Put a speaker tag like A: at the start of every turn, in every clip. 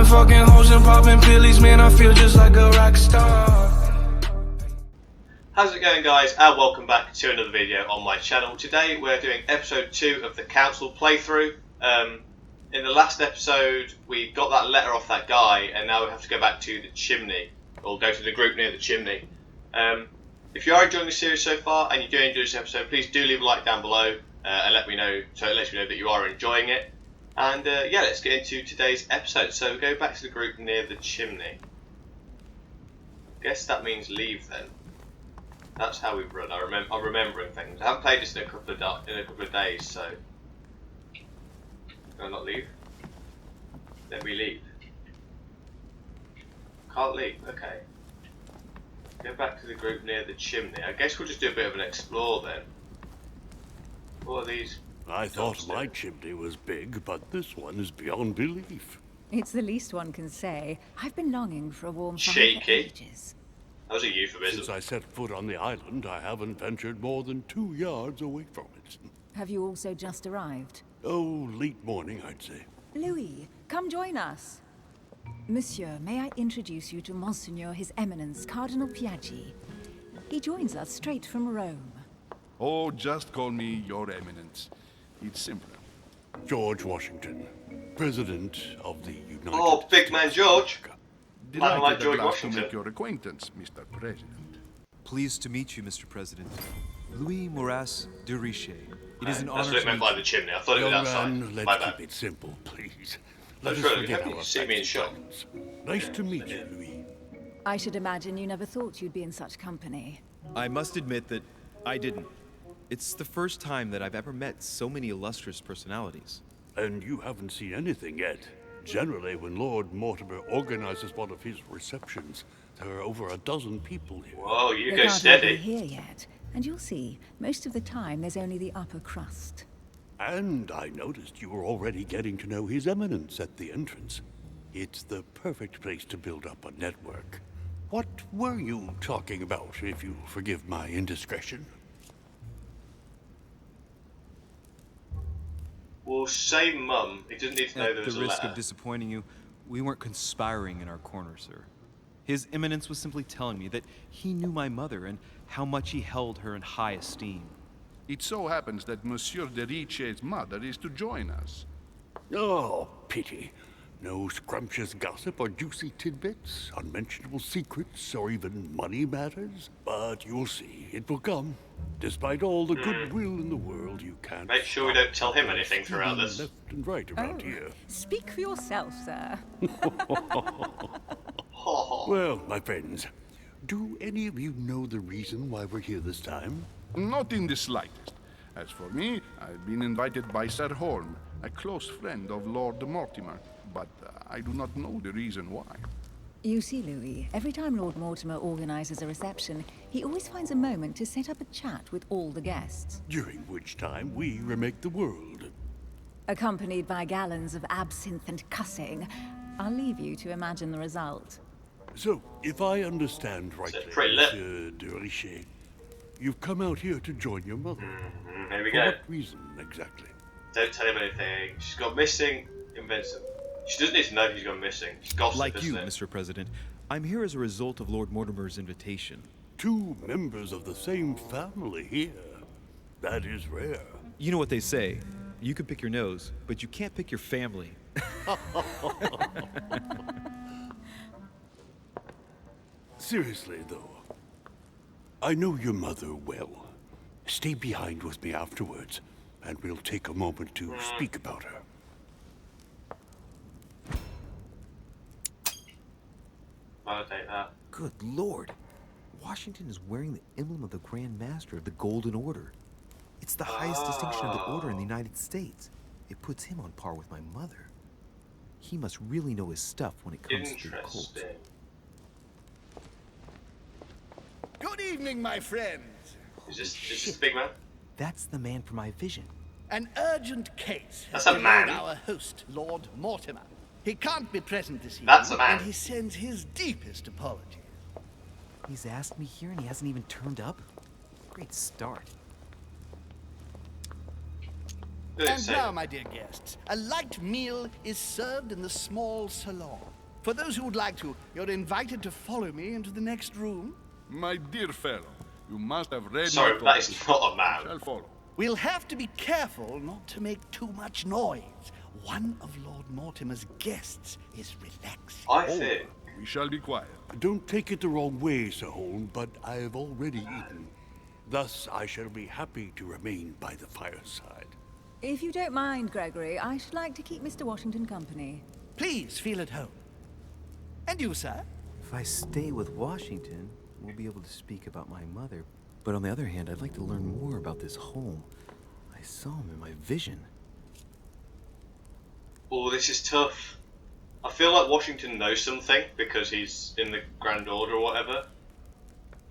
A: fucking hoes and popping pillies, man, I feel just like a rock star.
B: How's it going, guys, and welcome back to another video on my channel. Today we're doing episode 2 of the council playthrough. In the last episode we got that letter off that guy, and now we have to go back to the chimney, or go to the group near the chimney. If you are enjoying the series so far and you do enjoy this episode, please do leave a like down below and let me know, so it lets me know that you are enjoying it. And yeah, let's get into today's episode. So we go back to the group near the chimney. Guess that means leave then. That's how we run. I'm remembering things. I haven't played this in a couple of days, so can I not leave? Then we leave. Can't leave. Okay. Go back to the group near the chimney. I guess we'll just do a bit of an explore then. What are these?
C: I thought my chimney was big, but this one is beyond belief.
D: It's the least one can say. I've been longing for a warm fire
B: Shaky.
D: for ages.
B: That was a euphemism.
C: Since I set foot on the island, I haven't ventured more than 2 yards away from it.
D: Have you also just arrived?
C: Oh, late morning, I'd say.
D: Louis, come join us. Monsieur, may I introduce you to Monseigneur His Eminence, Cardinal Piaggi. He joins us straight from Rome.
E: Oh, just call me Your Eminence. It's simpler.
C: George Washington, President of the United
B: Oh, big man George.
E: Delighted
B: like
E: at
B: George
E: last
B: Washington.
E: to make your acquaintance, Mr. President.
F: Pleased to meet you, Mr. President. Louis Moras de Riche. It is an
B: That's
F: honor
B: what it
F: to
B: meant
F: meet
B: by
F: you.
B: the chimney. I thought it was
C: Young
B: outside.
C: man,
B: My
C: let's
B: bad.
C: keep it simple, please.
B: That's
C: Let us
B: really
C: forget
B: happy
C: our
B: to see me in
C: facts
B: shock.
C: and plans. Nice to meet you, Louis.
D: I should imagine you never thought you'd be in such company.
F: I must admit that I didn't. It's the first time that I've ever met so many illustrious personalities.
C: And you haven't seen anything yet. Generally, when Lord Mortimer organizes one of his receptions, there are over a dozen people here.
B: Whoa, you
D: They
B: go
D: can't all be
B: steady.
D: here yet, and you'll see, most of the time there's only the upper crust.
C: And I noticed you were already getting to know His Eminence at the entrance. It's the perfect place to build up a network. What were you talking about, if you forgive my indiscretion?
B: Well, say Mum. He doesn't need to know
F: At
B: there was
F: the
B: a
F: risk
B: letter.
F: of disappointing you, we weren't conspiring in our corner, sir. His Eminence was simply telling me that he knew my mother and how much he held her in high esteem.
E: It so happens that Monsieur de Riche's mother is to join us.
C: Oh, pity. No scrumptious gossip or juicy tidbits, unmentionable secrets, or even money matters. But you'll see, it will come. Despite all the goodwill in the world, you can't.
B: Make sure we don't tell him anything throughout
C: stealing
B: this.
C: left and right around here.
D: Speak for yourself, sir.
C: Well, my friends, do any of you know the reason why we're here this time?
E: Not in the slightest. As for me, I've been invited by Sir Horn, a close friend of Lord Mortimer, but I do not know the reason why.
D: You see, Louis, every time Lord Mortimer organizes a reception, he always finds a moment to set up a chat with all the guests,
C: During which time we remake the world.
D: accompanied by gallons of absinthe and cussing. I'll leave you to imagine the result.
C: So, if I understand rightly,
B: pretty lit.
C: Monsieur de Riche, you've come out here to join your mother.
B: Here we
C: For
B: go.
C: what reason, exactly?
B: Don't tell him anything. She's gone missing. Invincible. She doesn't need to know she's gone missing. She's gossip,
F: Like you,
B: isn't it?
F: Mr. President, I'm here as a result of Lord Mortimer's invitation.
C: 2 members of the same family here. That is rare.
F: You know what they say. You can pick your nose, but you can't pick your family.
C: Seriously, though, I know your mother well. Stay behind with me afterwards, and we'll take a moment to speak about her.
B: I'll take that.
F: Good Lord. Washington is wearing the emblem of the Grand Master of the Golden Order. It's the highest distinction of the order in the United States. It puts him on par with my mother. He must really know his stuff when it comes to the cult.
B: Interesting.
G: Good evening, my friends.
B: Is this the big man?
F: That's the man for my vision.
G: An urgent case has
B: That's a man.
G: delayed our host, Lord Mortimer. He can't be present this evening,
B: That's a man.
G: and he sends his deepest apologies.
F: He's asked me here and he hasn't even turned up? Great start.
G: And now, my dear guests, a light meal is served in the small salon. For those who would like to, you're invited to follow me into the next room.
E: My dear fellow, you must have read
B: Sorry,
E: my
B: that is
E: thoughts.
B: not a
E: I
B: man.
E: shall follow.
G: We'll have to be careful not to make too much noise. One of Lord Mortimer's guests is relaxing.
B: I think.
E: We shall be quiet.
C: Don't take it the wrong way, Sir Holm, but I have already eaten. Thus, I shall be happy to remain by the fireside.
D: If you don't mind, Gregory, I should like to keep Mr. Washington company.
G: Please feel at home. And you, sir?
F: If I stay with Washington, we'll be able to speak about my mother. But on the other hand, I'd like to learn more about this home. I saw him in my vision.
B: Oh, this is tough. I feel like Washington knows something because he's in the Grand Order or whatever.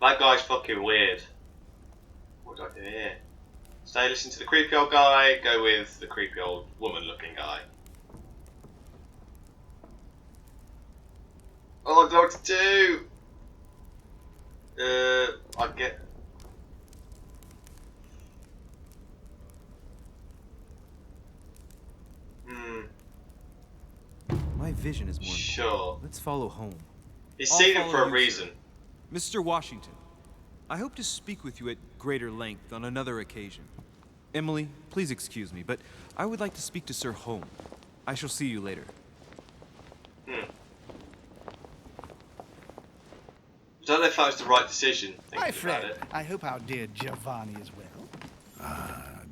B: That guy's fucking weird. What do I do here? Stay, listen to the creepy old guy, go with the creepy old woman-looking guy. Oh, I don't know what to do! I get...
F: My vision is more important.
B: Sure.
F: Let's follow home.
B: He's
H: I'll
B: seen him
H: follow
B: for a
H: you,
B: reason.
H: Mr. Washington, I hope to speak with you at greater length on another occasion. Emily, please excuse me, but I would like to speak to Sir Holm. I shall see you later.
B: I don't know if that was the right decision, thinking
G: My
B: about
G: friend,
B: it.
G: I hope our dear Giovanni is well.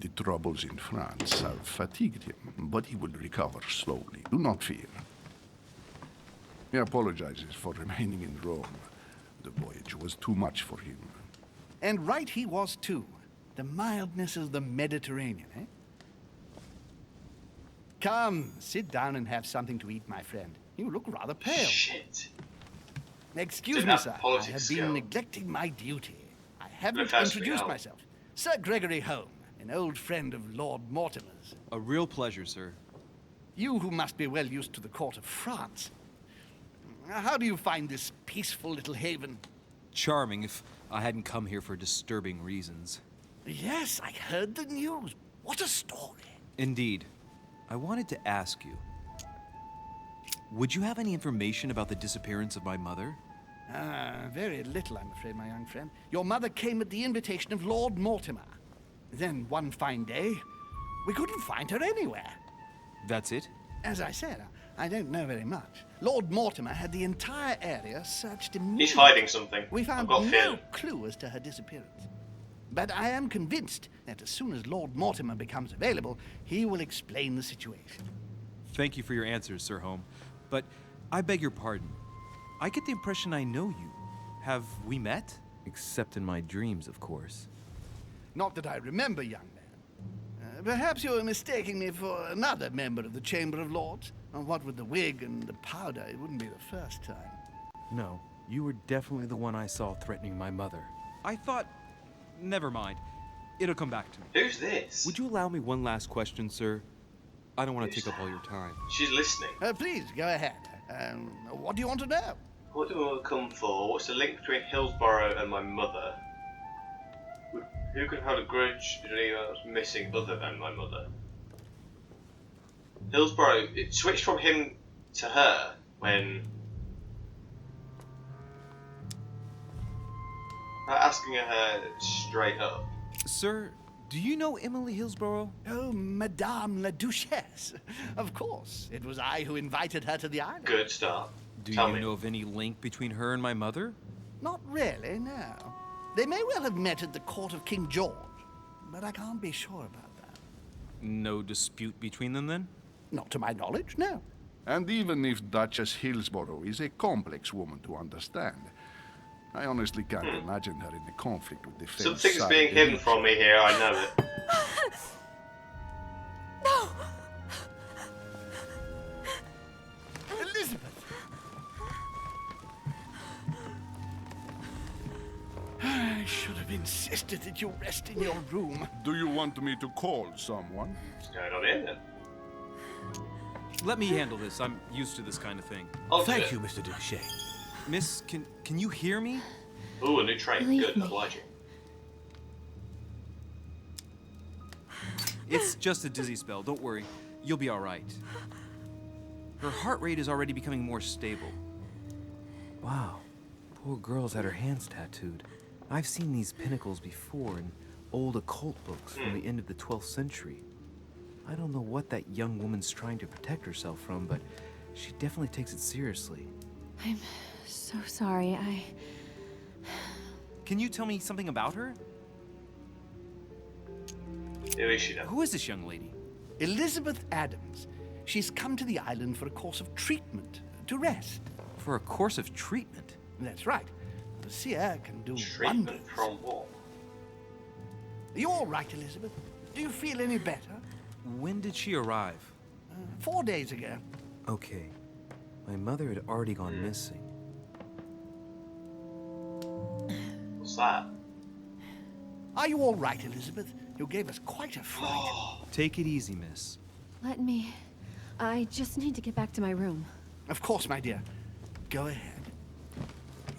E: The troubles in France have fatigued him, but he will recover slowly. Do not fear. He apologizes for remaining in Rome. The voyage was too much for him.
G: And right he was too. The mildness of the Mediterranean, eh? Come, sit down and have something to eat, my friend. You look rather pale.
B: Shit.
G: Excuse
B: Didn't
G: me,
B: have
G: sir. I
B: politics
G: have
B: skill.
G: been neglecting my duty. I haven't
B: Look, has to be
G: introduced
B: help.
G: myself. Sir Gregory Holm, an old friend of Lord Mortimer's.
H: A real pleasure, sir.
G: You who must be well used to the court of France. How do you find this peaceful little haven?
H: Charming if I hadn't come here for disturbing reasons.
G: Yes, I heard the news. What a story.
H: Indeed. I wanted to ask you, would you have any information about the disappearance of my mother?
G: Very little, I'm afraid, my young friend. Your mother came at the invitation of Lord Mortimer. Then one fine day, we couldn't find her anywhere.
H: That's it?
G: As I said, I don't know very much. Lord Mortimer had the entire area searched immediately.
B: He's hiding something.
G: We
B: I've
G: found
B: got a
G: no
B: feeling.
G: clue as to her disappearance. But I am convinced that as soon as Lord Mortimer becomes available, he will explain the situation.
H: Thank you for your answers, Sir Holm. But I beg your pardon. I get the impression I know you. Have we met?
F: Except in my dreams, of course.
G: Not that I remember, young man. Perhaps you are mistaking me for another member of the Chamber of Lords. What with the wig and the powder, it wouldn't be the first time.
F: No, you were definitely the one I saw threatening my mother.
H: I thought... Never mind. It'll come back to me.
B: Who's this?
H: Would you allow me one last question, sir? I don't want to take up all your time.
B: She's listening.
G: Please, go ahead. What do you want to know?
B: What do I come for? What's the link between Hillsborough and my mother? Who could have had a grudge if anyone was missing other than my mother? Hillsborough, it switched from him to her when... asking her straight up.
H: Sir, do you know Emily Hillsborough?
G: Oh, Madame la Duchesse. Of course. It was I who invited her to the island.
B: Good start.
H: Do
B: Tell
H: you
B: me.
H: know of any link between her and my mother?
G: Not really, no. They may well have met at the court of King George, but I can't be sure about that.
H: No dispute between them, then?
G: Not to my knowledge, no.
E: And even if Duchess Hillsborough is a complex woman to understand, I honestly can't imagine her in a conflict with the famous
B: Something's
E: Tsar
B: being hidden
E: Dmitri.
B: from me here, I know it.
D: No!
G: Elizabeth! I should have insisted that you rest in your room.
E: Do you want me to call someone?
B: What's going on here then?
H: Let me handle this. I'm used to this kind of thing.
B: I'll do
F: Thank
B: it.
F: you, Mr. Duché.
H: Miss, can you hear me?
B: Ooh, a new trait.
I: Believe
B: Good,
I: me.
B: obliging.
H: It's just a dizzy spell. Don't worry. You'll be all right. Her heart rate is already becoming more stable. Wow, poor girl's had her hands tattooed. I've seen these pinnacles before in old occult books from the end of the 12th century. I don't know what that young woman's trying to protect herself from, but she definitely takes it seriously.
I: I'm so sorry.
H: Can you tell me something about her?
B: Who is she then?
H: Who is this young lady?
G: Elizabeth Adams. She's come to the island for a course of treatment, to rest.
H: For a course of treatment?
G: That's right. The seer can do
B: Treatment
G: wonders.
B: from what?
G: Are you all right, Elizabeth? Do you feel any better?
H: When did she arrive?
G: 4 days ago.
F: Okay. My mother had already gone missing.
B: What's that?
G: Are you all right, Elizabeth? You gave us quite a fright.
H: Take it easy, miss.
I: Let me... I just need to get back to my room.
G: Of course, my dear. Go ahead.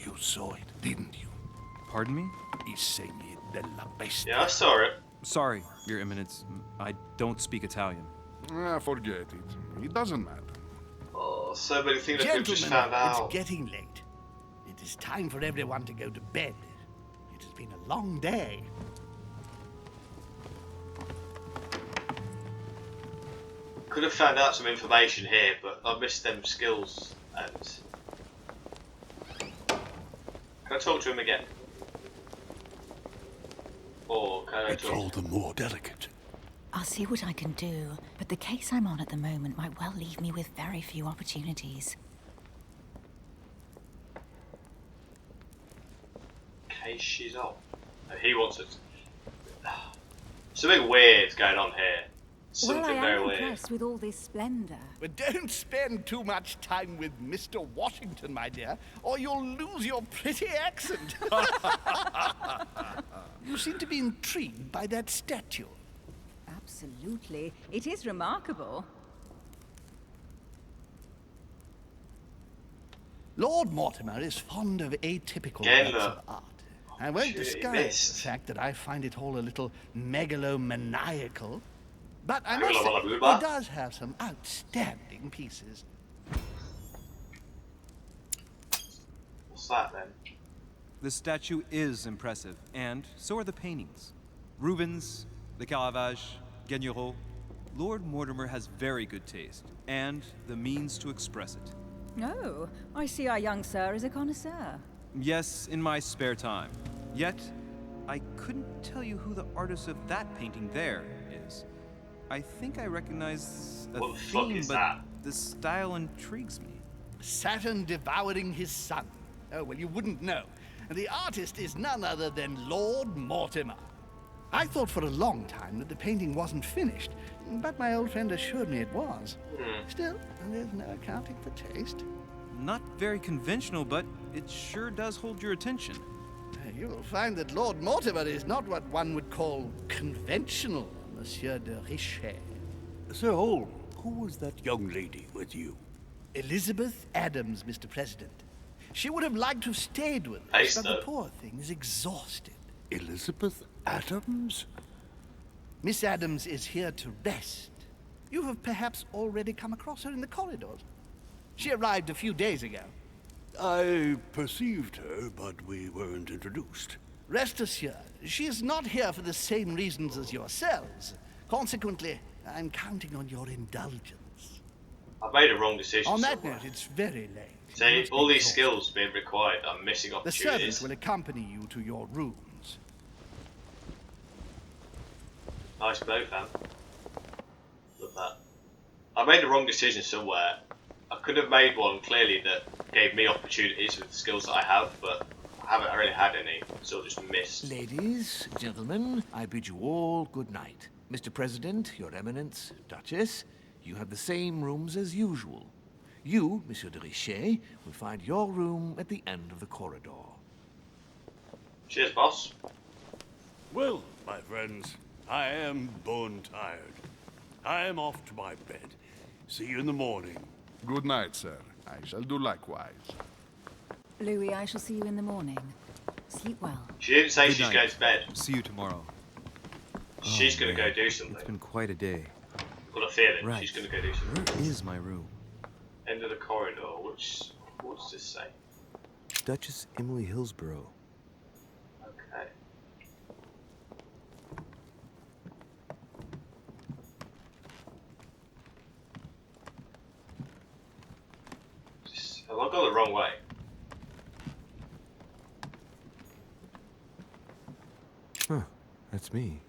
G: You saw it, didn't you?
H: Pardon me?
G: I segni della bestia.
B: Yeah, I saw it.
H: Sorry, Your Eminence. I don't speak Italian.
E: Forget it. It doesn't matter.
B: Oh, so many things I could have just
G: Gentlemen,
B: found out.
G: it's getting late. It is time for everyone to go to bed. It has been a long day.
B: Could have found out some information here, but I've missed them skills. And can I talk to him again? Or can I
C: It's all
B: talk?
C: the more delicate.
D: I'll see what I can do, but the case I'm on at the moment might well leave me with very few opportunities.
B: Case she's on. And he wants it. Something weird going on here. Something
D: Well, I
B: very
D: am
B: weird.
D: impressed with all this splendor.
G: But don't spend too much time with Mr. Washington, my dear, or you'll lose your pretty accent. You seem to be intrigued by that statue.
D: Absolutely. It is remarkable.
G: Lord Mortimer is fond of atypical
B: Again,
G: works
B: look.
G: of art. I won't
B: shit, he
G: disguise
B: missed.
G: the fact that I find it all a little megalomaniacal. But I
B: Blah,
G: must
B: blah,
G: say,
B: blah, blah.
G: he does have some outstanding pieces.
B: What's that then?
H: The statue is impressive, and so are the paintings. Rubens, the Caravage, Guignero. Lord Mortimer has very good taste, and the means to express it.
D: Oh, I see our young sir is a connoisseur.
H: Yes, in my spare time. Yet, I couldn't tell you who the artist of that painting there is. I think I recognize a
B: What the fuck
H: theme,
B: is
H: but
B: that?
H: the style intrigues me.
G: Saturn devouring his son. Oh, well, you wouldn't know. The artist is none other than Lord Mortimer. I thought for a long time that the painting wasn't finished, but my old friend assured me it was. Still, there's no accounting for taste.
H: Not very conventional, but it sure does hold your attention.
G: You'll find that Lord Mortimer is not what one would call conventional, Monsieur de Richet.
C: Sir Holm, who was that young lady with you?
G: Elizabeth Adams, Mr. President. She would have liked to have stayed with
B: Hey,
G: us, but the
B: sir.
G: poor thing is exhausted.
C: Elizabeth Adams?
G: Miss Adams is here to rest. You have perhaps already come across her in the corridors. She arrived a few days ago.
C: I perceived her, but we weren't introduced.
G: Rest assured, she is not here for the same reasons as yourselves. Consequently, I'm counting on your indulgence.
B: I've made a wrong decision.
G: On that
B: somewhere.
G: note, it's very late. You
B: See,
G: must be
B: all these
G: exhausted.
B: skills being required, I'm missing
G: The servants
B: opportunities.
G: will accompany you to your rooms.
B: Nice boat, man. Love that. I made a wrong decision somewhere. I could have made one clearly that gave me opportunities with the skills that I have, but I haven't really had any, so I just missed.
J: Ladies, gentlemen, I bid you all good night. Mr. President, Your Eminence, Duchess, you have the same rooms as usual. You, Monsieur de Richet, will find your room at the end of the corridor.
B: Cheers, boss.
C: Well, my friends, I am bone tired. I am off to my bed. See you in the morning.
E: Good night, sir. I shall do likewise.
D: Louis, I shall see you in the morning. Sleep well.
B: She didn't say
H: Good
B: she's
H: night.
B: going to bed.
H: See you tomorrow.
B: She's going to go do
H: It's
B: something.
H: been quite a day.
B: Got a feeling
H: Right.
B: she's going to go do something.
H: Where is my room?
B: End of the corridor. What does this say?
F: Duchess Emily Hillsborough.
B: Okay. Have I gone the wrong way?
F: Huh, that's me.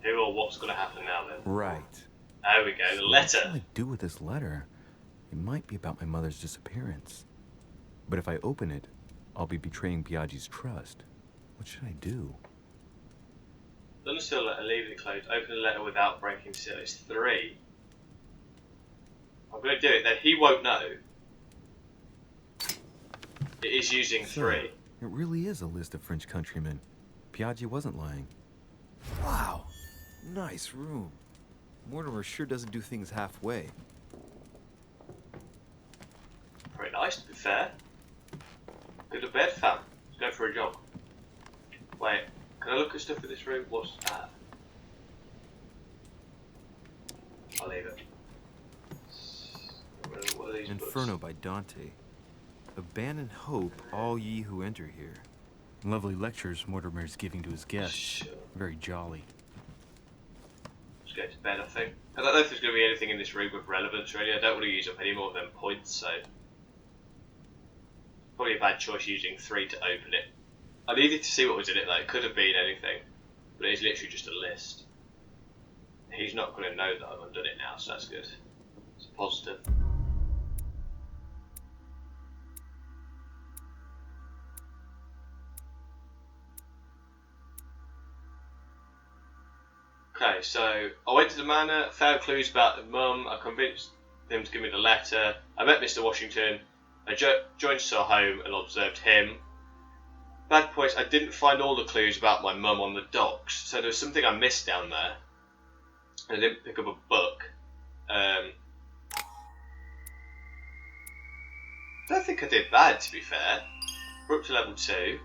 B: Who or what's going to happen now then?
F: Right.
B: There we go, the letter.
F: What shall I do with this letter? It might be about my mother's disappearance. But if I open it, I'll be betraying Biaggi's trust. What should I do?
B: Unseal letter, leave it closed. Open the letter without breaking seal. It's 3. I'm going to do it, then he won't know. It is using 3.
F: It really is a list of French countrymen. Biaggi wasn't lying. Wow, nice room. Mortimer sure doesn't do things halfway.
B: Very nice, to be fair. Go to bed, fam. Let's go for a jog. Wait, can I look at stuff in this room? What's that? I'll leave it. What are these
F: Inferno
B: books?
F: by Dante. Abandon hope, all ye who enter here. Lovely lectures Mortimer's giving to his guests.
B: Sure.
F: Very jolly.
B: Let's go to bed, I think. I don't know if there's going to be anything in this room with relevance really. I don't want to use up any more of them points, so... Probably a bad choice using 3 to open it. I needed to see what was in it though. It could have been anything. But it is literally just a list. He's not going to know that I've undone it now, so that's good. It's a positive. Okay, so I went to the manor, found clues about the mum, I convinced him to give me the letter, I met Mr. Washington, I joined Sir home and observed him. Bad points, I didn't find all the clues about my mum on the docks, so there was something I missed down there. I didn't pick up a book. I don't think I did bad, to be fair. We're up to level 2.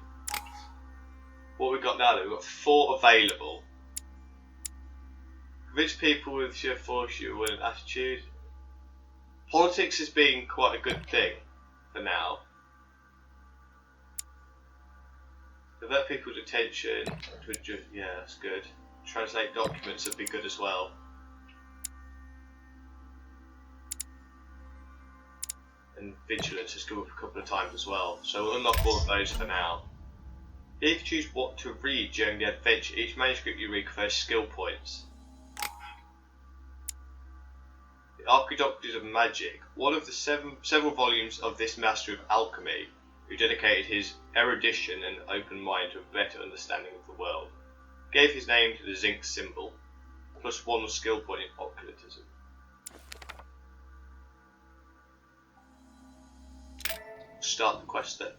B: What we got now then, we've got 4 available. Convince people with your force, your will and attitude. Politics has been quite a good thing for now. Divert people's attention. Yeah, that's good. Translate documents would be good as well. And vigilance has come up a couple of times as well. So we'll unlock all of those for now. Here you can choose what to read during the adventure. Each manuscript you read confers skill points. The Archidoctors of Magic, one of the several volumes of this master of alchemy, who dedicated his erudition and open mind to a better understanding of the world, gave his name to the zinc symbol, +1 skill point in occultism. Start the quest then.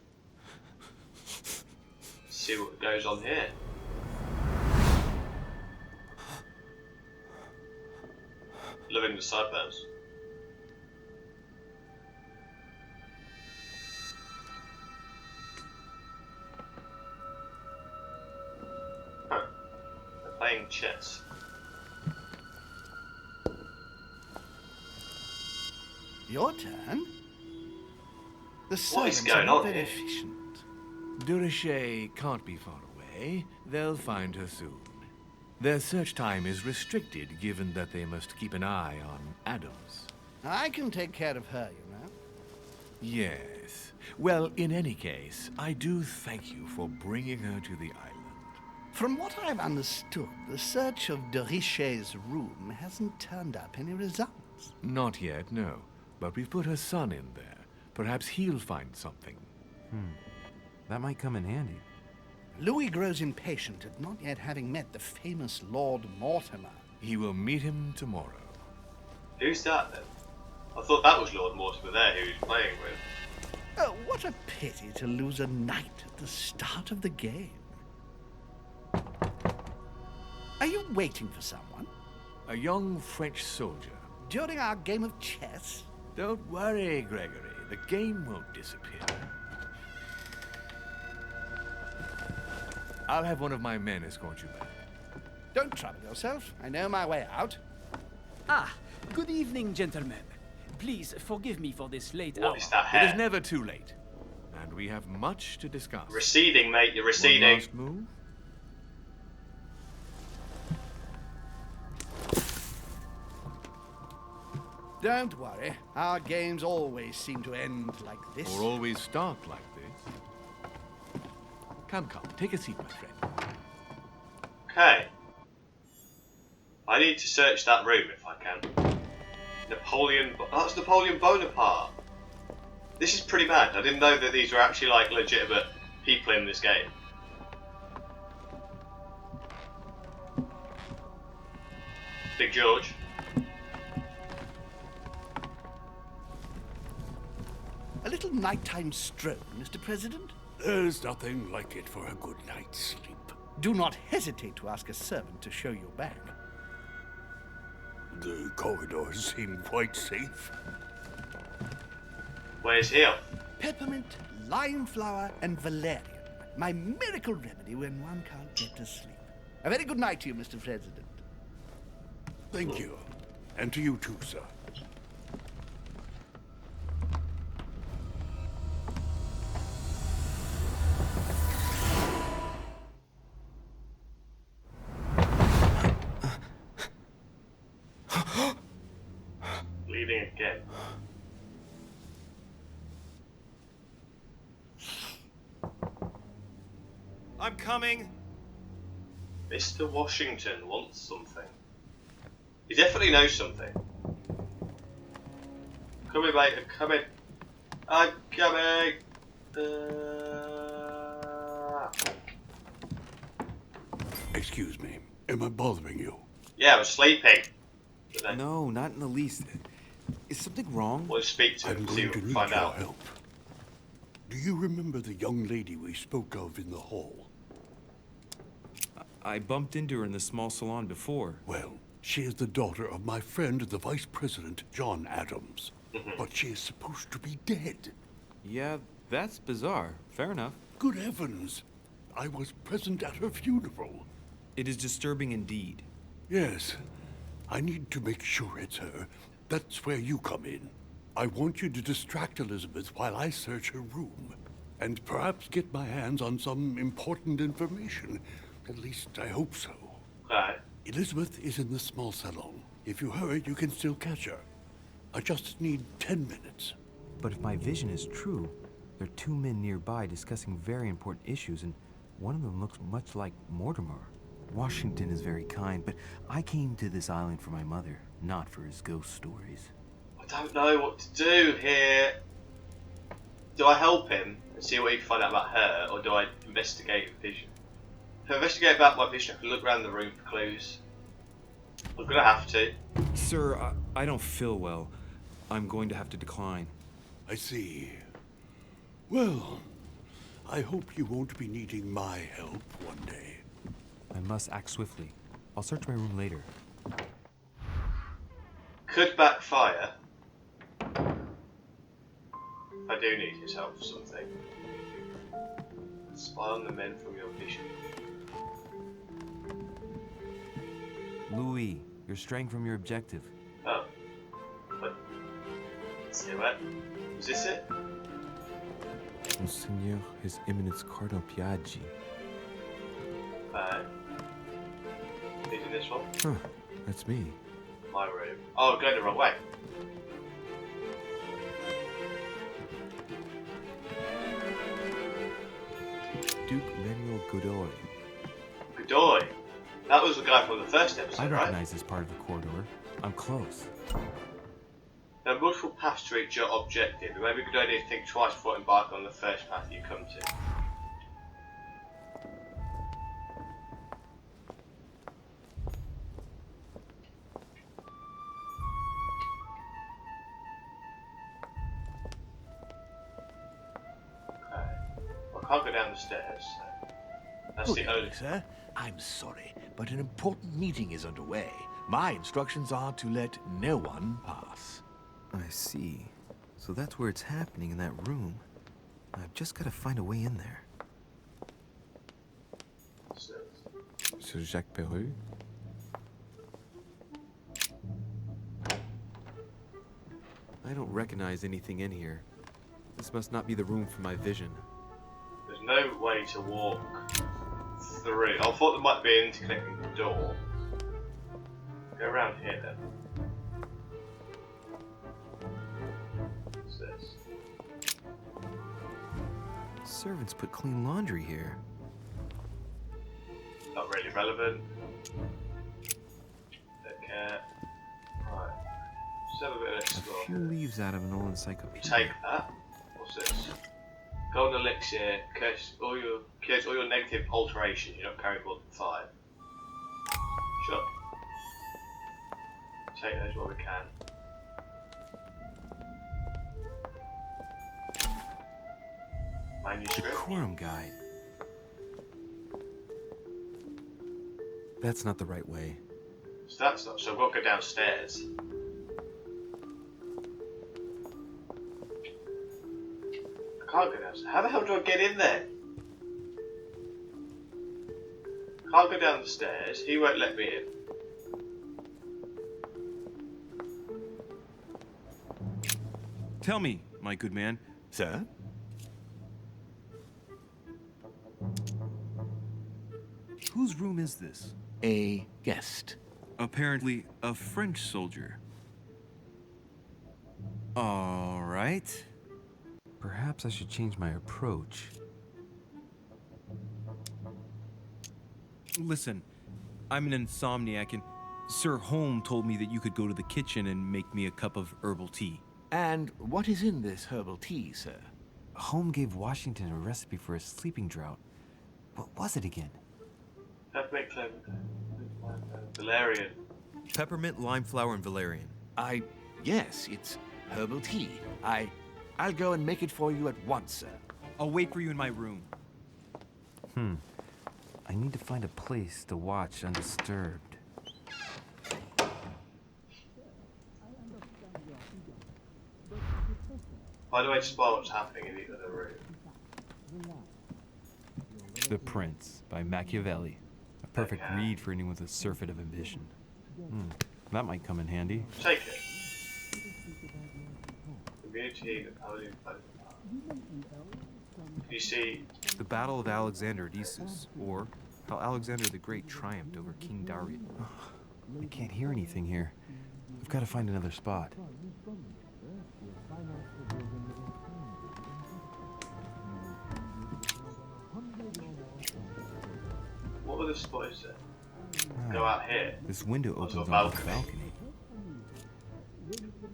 B: See what goes on here. Loving the sideburns. Huh. They're playing chess.
G: Your turn? The
B: What is
G: servants
B: going
G: are not
B: on
G: very
B: here?
G: efficient.
J: De Richet can't be far away. They'll find her soon. Their search time is restricted, given that they must keep an eye on Adams.
G: I can take care of her, you know.
J: Yes. Well, in any case, I do thank you for bringing her to the island.
G: From what I've understood, the search of de Richet's room hasn't turned up any results.
J: Not yet, no. But we've put her son in there. Perhaps he'll find something.
F: That might come in handy.
G: Louis grows impatient at not yet having met the famous Lord Mortimer.
J: He will meet him tomorrow.
B: Who's that then? I thought that was Lord Mortimer there who he was playing with.
G: Oh, what a pity to lose a knight at the start of the game. Are you waiting for someone?
J: A young French soldier.
G: During our game of chess?
J: Don't worry, Gregory. The game won't disappear. I'll have one of my men escort you back.
G: Don't trouble yourself. I know my way out.
K: Ah, good evening, gentlemen. Please forgive me for this late hour.
B: What is that
J: It is
B: hair?
J: never too late. And we have much to discuss.
B: Receding, mate. You're
J: One
B: receding.
J: last move.
G: Don't worry. Our games always seem to end like this.
J: Or always start like this. Come, take a seat, my friend.
B: Okay. I need to search that room if I can. That's Napoleon Bonaparte. This is pretty mad. I didn't know that these were actually like legitimate people in this game. Big George.
G: A little nighttime stroll, Mr. President?
C: There's nothing like it for a good night's sleep.
G: Do not hesitate to ask a servant to show you back.
C: The corridors seem quite safe.
B: Where's he?
G: Peppermint, lime flower, and valerian. My miracle remedy when one can't get to sleep. A very good night to you, Mr. President.
C: Thank you. And to you too, sir.
B: Bleeding again.
H: I'm coming.
B: Mr. Washington wants something. He definitely knows something. Come in, mate. I'm coming. I'm coming.
C: Excuse me. Am I bothering you?
B: Yeah, I was sleeping.
H: No, not in the least. Is something wrong?
B: We'll speak to him
C: I'm
B: and see
C: going
B: what
C: to
B: we
C: need
B: find
C: your
B: out.
C: help. Do you remember the young lady we spoke of in the hall?
H: I bumped into her in the small salon before.
C: Well, she is the daughter of my friend, the Vice President, John Adams. But she is supposed to be dead.
H: Yeah, that's bizarre. Fair enough.
C: Good heavens! I was present at her funeral.
H: It is disturbing indeed.
C: Yes. I need to make sure it's her. That's where you come in. I want you to distract Elizabeth while I search her room. And perhaps get my hands on some important information. At least I hope so.
B: Okay.
C: Elizabeth is in the small salon. If you hurry, you can still catch her. I just need 10 minutes.
H: But if my vision is true, there are two men nearby discussing very important issues, and one of them looks much like Mortimer. Washington is very kind, but I came to this island for my mother, not for his ghost stories.
B: I don't know what to do here. Do I help him and see what he can find out about her, or do I investigate vision? If I investigate about my vision, I can look around the room for clues. I'm gonna have to.
H: Sir, I don't feel well. I'm going to have to decline.
C: I see. Well, I hope you won't be needing my help one day.
H: I must act swiftly. I'll search my room later.
B: Could backfire. I do need his help for something. Spy on the men from your vision.
H: Louis, you're straying from your objective.
B: Oh. What? See what? Is this it?
H: Monseigneur, His Eminence Cardinal Piaggi.
B: Is it this one?
H: Huh, that's me.
B: My room. Oh, going the wrong way.
H: Duke Manuel Godoy.
B: Godoy. That was the guy from the first episode,
H: I
B: right?
H: recognize this part of the corridor. I'm close.
B: There are multiple paths to reach your objective. It may be a good idea to think twice before embarking on the first path you come to. Okay. Well, I can't go down the stairs. So that's
J: Good
B: the only.
J: evening, sir. I'm sorry, but an important meeting is underway. My instructions are to let no one pass.
F: I see. So that's where it's happening, in that room. I've just got to find a way in there.
H: Sir Jacques Peru? I don't recognize anything in here. This must not be the room for my vision.
B: There's no way to walk through. I thought there might be an interconnecting door. Go around here then. What's this?
H: Servants put clean laundry here.
B: Not really relevant. Don't care. Right. Just have a bit of
H: A
B: explore.
H: few leaves out of an old encyclopedia.
B: Take that. What's this? Golden elixir. Cures all your negative alterations. You're not carrying more than 5. Sure. Take those while we can. Manuscript.
H: Decorum guide. That's not the right way.
B: So that's not. So I've got to go downstairs. I can't go downstairs. How the hell do I get in there? Can't go down the stairs. He won't let me in.
H: Tell me, my good man.
J: Sir?
H: Whose room is this?
J: A guest.
H: Apparently a French soldier. All right. Perhaps I should change my approach. Listen, I'm an insomniac and Sir Holm told me that you could go to the kitchen and make me a cup of herbal tea.
J: And what is in this herbal tea, sir?
H: Holm gave Washington a recipe for a sleeping draught. What was it again?
B: Peppermint, valerian.
H: Peppermint, lime flower, and valerian.
J: Yes, it's herbal tea. I'll go and make it for you at once, sir.
H: I'll wait for you in my room. I need to find a place to watch undisturbed.
B: By the way, to spoil what's happening in the other room.
H: The Prince by Machiavelli. A perfect read for anyone with a surfeit of ambition. That might come in handy.
B: Take it. Community, you see
H: The Battle of Alexander at Issus, or how Alexander the Great triumphed over King Darius. I can't hear anything here. I've got to find another spot.
B: what were the spots there? Go out here.
H: This window
B: Onto
H: opens
B: a
H: onto the
B: balcony.
H: balcony.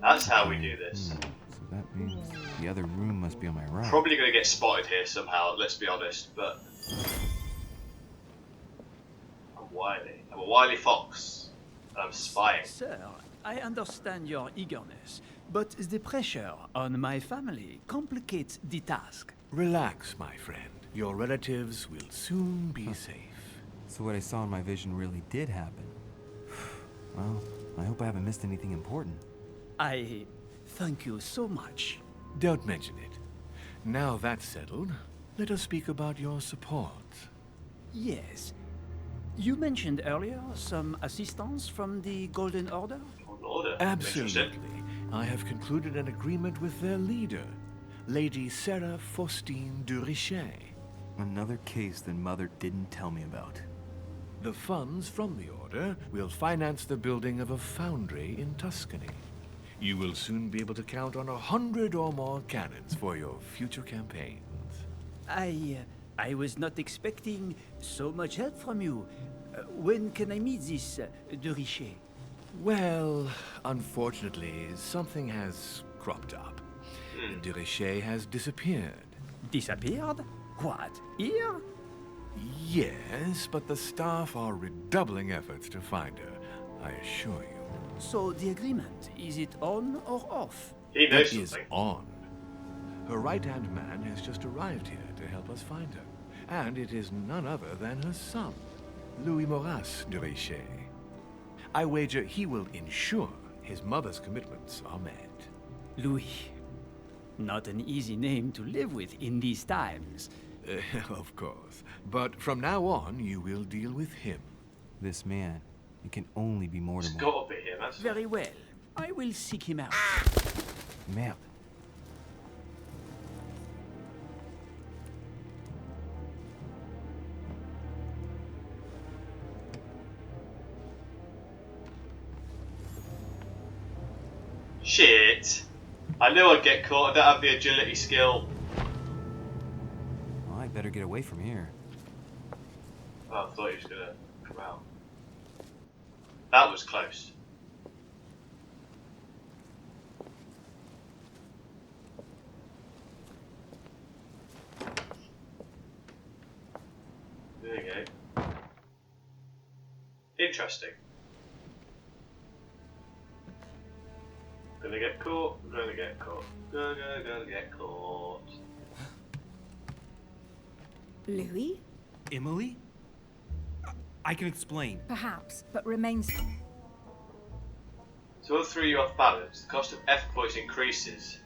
B: That's how we do this.
H: So that means the other room must be on my right.
B: Probably going to get spotted here somehow, let's be honest, but I'm wily. I'm a wily fox. And I'm spying.
K: Sir, I understand your eagerness, but the pressure on my family complicates the task.
J: Relax, my friend. Your relatives will soon be safe.
H: So what I saw in my vision really did happen. Well, I hope I haven't missed anything important.
K: I thank you so much.
J: Don't mention it. Now that's settled, let us speak about your support.
K: Yes. You mentioned earlier some assistance from the Golden Order?
B: Order.
J: Absolutely. I have concluded an agreement with their leader, Lady Sarah Faustine de Richet.
H: Another case that Mother didn't tell me about.
J: The funds from the order will finance the building of a foundry in Tuscany. You will soon be able to count on 100 or more cannons for your future campaigns.
K: I was not expecting so much help from you. When can I meet this de Richet?
J: Well, unfortunately, something has cropped up. De Richet has disappeared.
K: Disappeared? What, here?
J: Yes, but the staff are redoubling efforts to find her, I assure you.
K: So the agreement, is it on or off?
B: He knows
J: It is
B: something.
J: on. Her right-hand man has just arrived here to help us find her. And it is none other than her son, Louis Maurice de Richet. I wager he will ensure his mother's commitments are met.
K: Louis. Not an easy name to live with in these times.
J: Of course. But from now on, you will deal with him.
H: This man, it can only be
B: It's
H: Mortimer.
B: got to be him. That's
K: Very well. I will seek him out.
H: Map.
B: Shit. I knew I'd get caught. I don't have the agility skill.
H: Well, I better get away from here.
B: Oh, I thought he was going to come out. That was close. There you go. Interesting. Gonna get caught, gonna get caught, gonna get caught.
D: Louis?
H: Emily? I can explain.
D: Perhaps, but remains.
B: So all throw you off balance, the cost of F points increases.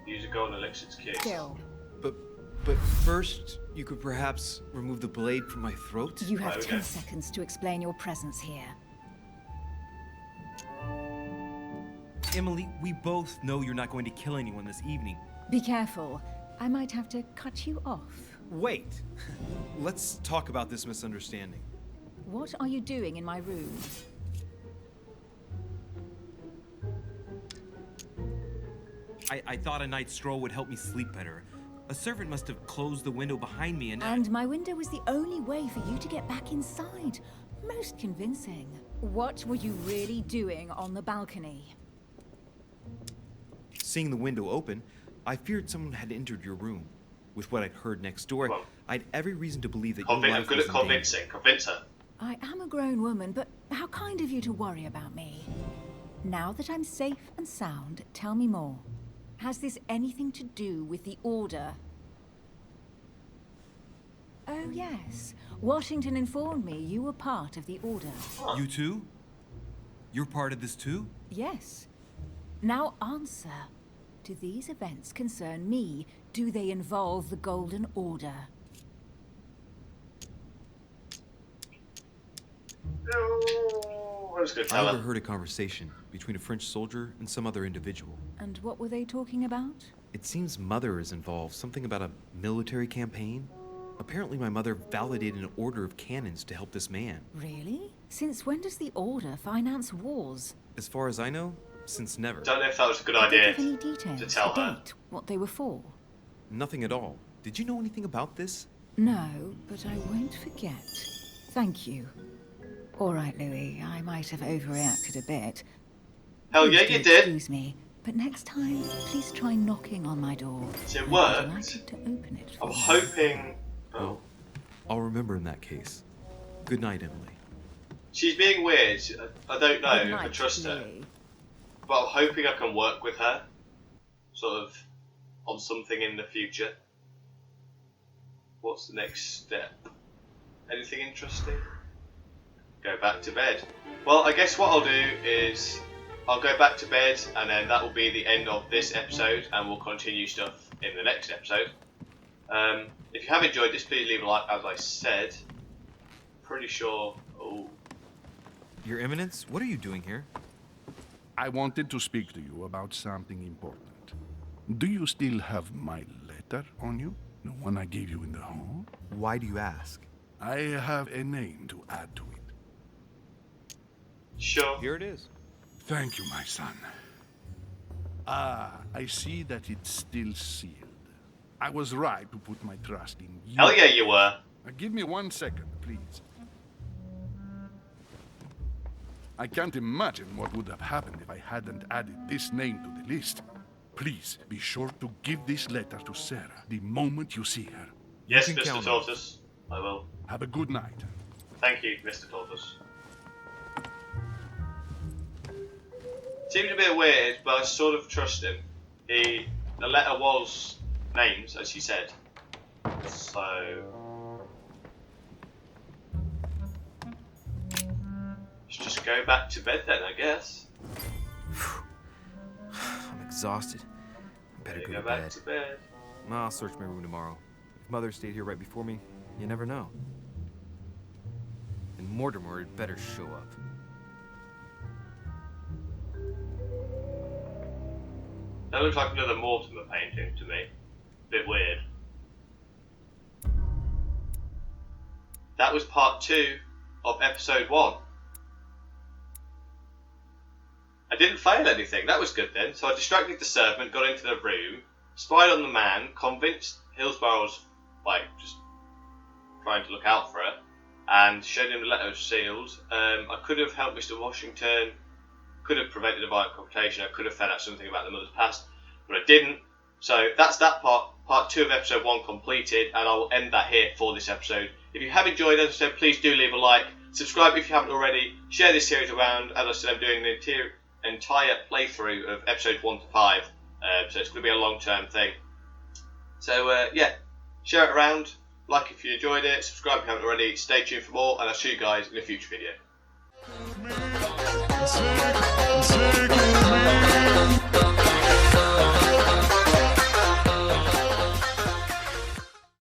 B: Use a golden elixir to cure.
D: Still.
H: But first, you could perhaps remove the blade from my throat?
D: You have
B: Okay.
D: 10 seconds to explain your presence here.
H: Emily, we both know you're not going to kill anyone this evening.
D: Be careful. I might have to cut you off.
H: Wait. Let's talk about this misunderstanding.
D: What are you doing in my room?
H: I thought a night's stroll would help me sleep better. A servant must have closed the window behind me
D: And my window was the only way for you to get back inside. Most convincing. What were you really doing on the balcony?
H: Seeing the window open, I feared someone had entered your room. With what I'd heard next door,
B: Well,
H: I'd every reason to believe that your
B: I'm
H: life
B: good
H: was
B: at
H: in danger.
B: convincing. Convince her.
D: I am a grown woman, but how kind of you to worry about me. Now that I'm safe and sound, tell me more. Has this anything to do with the Order? Oh, yes. Washington informed me you were part of the Order.
H: You too? You're part of this too?
D: Yes. Now answer. Do these events concern me? Do they involve the Golden Order?
B: I was going to
H: I
B: tell her.
H: overheard a conversation between a French soldier and some other individual.
D: And what were they talking about?
H: It seems Mother is involved, something about a military campaign. Apparently my mother validated an order of cannons to help this man.
D: Really? Since when does the Order finance wars?
H: As far as I know, since never.
B: Don't know if that was a good
D: Did they
B: idea
D: give any details?
B: to tell
D: the
B: her.
D: date, what they were for?
H: Nothing at all. Did you know anything about this?
D: No, but I won't forget. Thank you. All right, Louis, I might have overreacted a bit.
B: Hell yeah,
D: Please
B: you
D: do
B: did.
D: Excuse me, but next time, please try knocking on my door.
B: So it
D: I'd be
B: worked.
D: delighted to open it for
B: I'm
D: you.
B: hoping. Oh,
H: Well, I'll remember in that case. Good night, Emily.
B: she's being weird. I don't know
D: Good
B: if I
D: night,
B: trust her,
D: Louis.
B: but I'm hoping I can work with her, sort of, on something in the future. What's the next step? Anything interesting? Go back to bed. Well, I guess what I'll do is I'll go back to bed, and then that will be the end of this episode, and we'll continue stuff in the next episode. If you have enjoyed this, please leave a like, as I said. Pretty sure. Oh,
H: Your Eminence, what are you doing here?
E: I wanted to speak to you about something important. Do you still have my letter on you? The one I gave you in the hall?
F: Why do you ask?
E: I have a name to add to it.
B: sure.
H: Here it is.
E: Thank you, my son. Ah, I see that it's still sealed. I was right to put my trust in you.
B: Hell yeah, you were.
E: Give me 1 second, please. I can't imagine what would have happened if I hadn't added this name to the list. Please be sure to give this letter to Sarah the moment you see her.
B: Yes,
H: can
B: Mr.
H: count on
B: Tortoise. I will.
E: Have a good night.
B: Thank you, Mr. Tortoise. Seems a bit weird, but I sort of trust him. The letter was names, as he said. So let's just go back to bed then, I guess.
H: I'm exhausted. I better
B: Yeah,
H: go
B: go
H: to
B: back
H: bed.
B: to bed.
H: I'll search my room tomorrow. If Mother stayed here right before me, you never know. And Mortimer had better show up.
B: That looks like another Mortimer painting to me. Bit weird. That was part 2 of episode 1. I didn't fail anything, that was good then. So I distracted the servant, got into the room, spied on the man, convinced Hillsborough's like just trying to look out for her, and showed him the letter was sealed. I could have helped Mr. Washington, could have prevented a violent confrontation, I could have found out something about the mother's past, but I didn't. So that's that part 2 of episode 1 completed, and I will end that here for this episode. If you have enjoyed the episode, please do leave a like, subscribe if you haven't already, share this series around. As I said, I'm doing the entire playthrough of episodes 1 to 5, so it's going to be a long-term thing. So yeah, share it around, like if you enjoyed it, subscribe if you haven't already, stay tuned for more, and I'll see you guys in a future video.